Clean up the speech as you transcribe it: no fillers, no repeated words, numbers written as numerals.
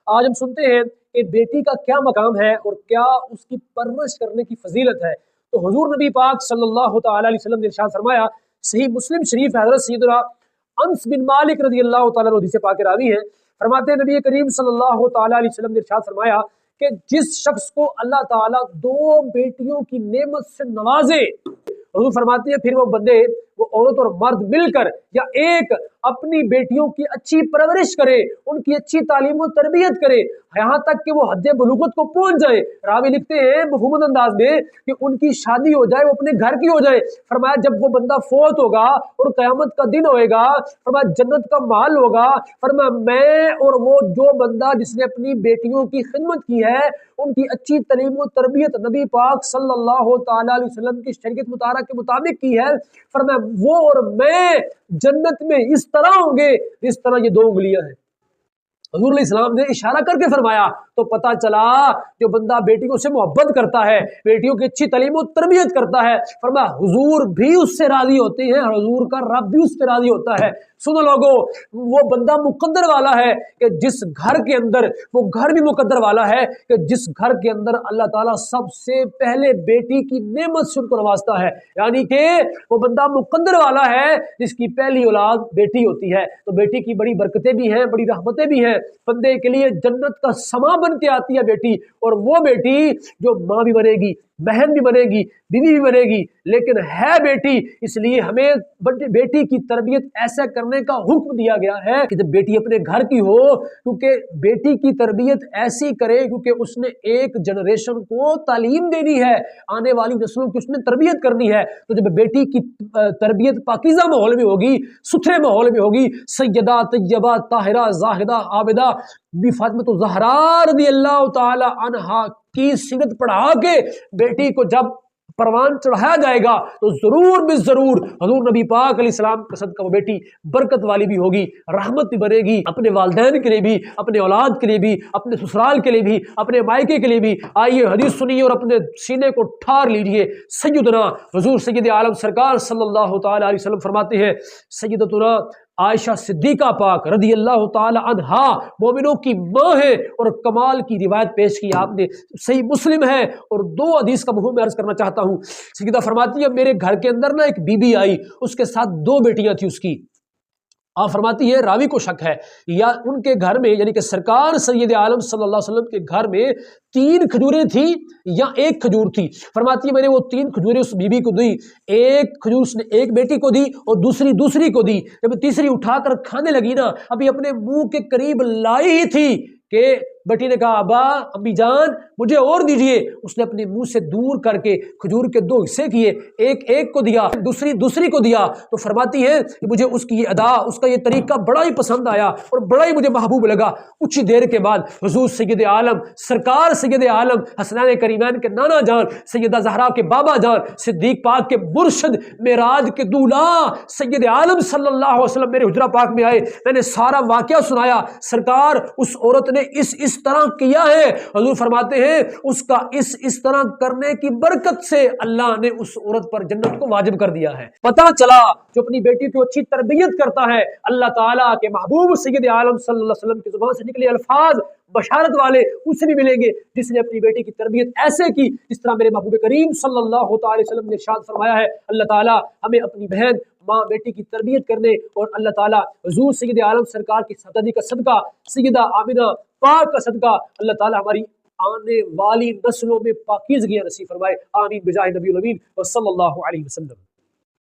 آج ہم سنتے ہیں کہ بیٹی کا کیا مقام ہے اور کیا اس کی پرورش کرنے کی فضیلت ہے۔ تو حضور نبی پاک صلی اللہ تعالی علیہ وسلم نے ارشاد فرمایا، صحیح مسلم شریف حضرت سیدنا انس بن مالک رضی اللہ تعالیٰ عنہ حدیث پاک راوی ہیں، فرماتے ہیں نبی کریم صلی اللہ تعالی علیہ وسلم نے ارشاد فرمایا کہ جس شخص کو اللہ تعالیٰ 2 بیٹیوں کی نعمت سے نوازے، حضور فرماتے ہیں پھر وہ بندے، وہ عورت اور مرد مل کر یا ایک اپنی بیٹیوں کی اچھی پرورش کرے، ان کی اچھی تعلیم و تربیت کرے، یہاں تک کہ وہ حد بلوغت کو پہنچ جائے۔ راوی لکھتے ہیں مفہوم انداز میں کہ ان کی شادی ہو جائے، وہ اپنے گھر کی ہو جائے۔ فرمایا جب وہ بندہ فوت ہوگا اور قیامت کا دن ہوئے گا، فرمایا جنت کا مال ہوگا، فرمایا میں اور وہ جو بندہ جس نے اپنی بیٹیوں کی خدمت کی ہے، ان کی اچھی تعلیم و تربیت نبی پاک صلی اللہ تعالی علیہ وسلم کی شریعت مطالعہ کے مطابق کی ہے، فرمایا وہ اور میں جنت میں اس طرح ہوں گے جس طرح یہ 2 انگلیاں ہیں۔ حضور علیہ السلام نے اشارہ کر کے فرمایا، تو پتہ چلا جو بندہ بیٹیوں سے محبت کرتا ہے، بیٹیوں کی اچھی تعلیم و تربیت کرتا ہے، فرمایا حضور بھی اس سے راضی ہوتے ہیں اور حضور کا رب بھی اس پہ راضی ہوتا ہے۔ سنو لوگو، وہ بندہ مقدر والا ہے کہ جس گھر کے اندر، وہ گھر بھی مقدر والا ہے کہ جس گھر کے اندر اللہ تعالیٰ سب سے پہلے بیٹی کی نعمت سے ان کو نوازتا ہے، یعنی کہ وہ بندہ مقدر والا ہے جس کی پہلی اولاد بیٹی ہوتی ہے۔ تو بیٹی کی بڑی برکتیں بھی ہیں، بڑی رحمتیں بھی ہیں، بندے کے لیے جنت کا سما بن کے آتی ہے بیٹی، اور وہ بیٹی جو ماں بھی بنے گی، بہن بھی بنے گی، بیوی بھی بنے گی، لیکن ہے بیٹی، اس لیے ہمیں بیٹی کی تربیت ایسا کرنے کا حکم دیا گیا ہے کہ جب بیٹی اپنے گھر کی ہو، کیونکہ بیٹی کی تربیت ایسی کرے کیونکہ اس نے ایک جنریشن کو تعلیم دینی ہے، آنے والی نسلوں کی اس نے تربیت کرنی ہے۔ تو جب بیٹی کی تربیت پاکیزہ ماحول میں ہوگی، ستھرے ماحول میں ہوگی، سیدہ طیبہ طاہرہ زاہدہ عابدہ بی فاطمہ الزہراء رضی اللہ تعالی عنہا کی سیرت پڑھا کے بیٹی کو جب پروان چڑھایا جائے گا تو ضرور بھی ضرور حضور نبی پاک علیہ السلام کا صدقہ وہ بیٹی برکت والی بھی ہوگی، رحمت بھی بنے گی، اپنے والدین کے لیے بھی، اپنے اولاد کے لیے بھی، اپنے سسرال کے لیے بھی، اپنے مائکے کے لیے بھی۔ آئیے حدیث سنیے اور اپنے سینے کو ٹھار لیجئے۔ سیدنا حضور سید عالم سرکار صلی اللہ تعالی علیہ وسلم فرماتے ہیں، سیدتنا عائشہ صدیقہ پاک رضی اللہ تعالی عنہا مومنوں کی ماں ہے، اور کمال کی روایت پیش کی آپ نے، صحیح مسلم ہے، اور 2 حدیث کا مفہوم میں عرض کرنا چاہتا ہوں۔ سیدہ فرماتی ہے میرے گھر کے اندر نا ایک بی بی آئی، اس کے ساتھ 2 بیٹیاں تھیں اس کی۔ آپ فرماتی ہے راوی کو شک ہے یا ان کے گھر میں، یعنی کہ سرکار سید عالم صلی اللہ علیہ وسلم کے گھر میں 3 کھجوریں تھیں یا 1 کھجور تھی۔ فرماتی ہے میں نے وہ 3 کھجوریں اس بی بی کو دی، 1 کھجور اس نے ایک بیٹی کو دی اور دوسری کو دی۔ جب تیسری اٹھا کر کھانے لگی نا، ابھی اپنے منہ کے قریب لائی ہی تھی کہ بیٹی نے کہا ابا، امی جان مجھے اور دیجئے۔ اس نے اپنے منہ سے دور کر کے کھجور کے 2 حصے کیے، ایک کو دیا، دوسری کو دیا۔ تو فرماتی ہے کہ مجھے اس کی یہ ادا، اس کا یہ طریقہ بڑا ہی پسند آیا اور بڑا ہی مجھے محبوب لگا۔ کچھ دیر کے بعد حضور سید عالم سرکار سید عالم حسنین کریمین کے نانا جان، سیدہ زہرا کے بابا جان، صدیق پاک کے مرشد، معراج کے دولہا سید عالم صلی اللہ علیہ وسلم میرے حجرہ پاک میں آئے۔ میں نے سارا واقعہ سنایا، سرکار اس عورت نے اس طرح کیا ہے۔ حضور فرماتے ہیں اس کا اس طرح کرنے کی برکت سے اللہ نے اس عورت پر جنت کو واجب کر دیا ہے۔ پتہ چلا جو اپنی بیٹی کو اچھی تربیت کرتا ہے، اللہ تعالیٰ کے محبوب سید عالم صلی اللہ علیہ وسلم کی زبان سے نکلے الفاظ بشارت والے اسے بھی ملیں گے جس نے اپنی بیٹی کی تربیت ایسے کی جس طرح میرے محبوب کریم صلی اللہ تعالی وسلم نے ارشاد فرمایا ہے۔ اللہ تعالیٰ ہمیں اپنی بہن ماں بیٹی کی تربیت کرنے، اور اللہ تعالیٰ حضور سید عالم سرکار کی صدقہ کا صدقہ، سیدہ آمنہ پاک کا صدقہ، اللہ تعالیٰ ہماری آنے والی نسلوں میں پاکیزگیاں نصیب فرمائے۔ آمین بجاہ نبی الامین وصلی اللہ علیہ وسلم۔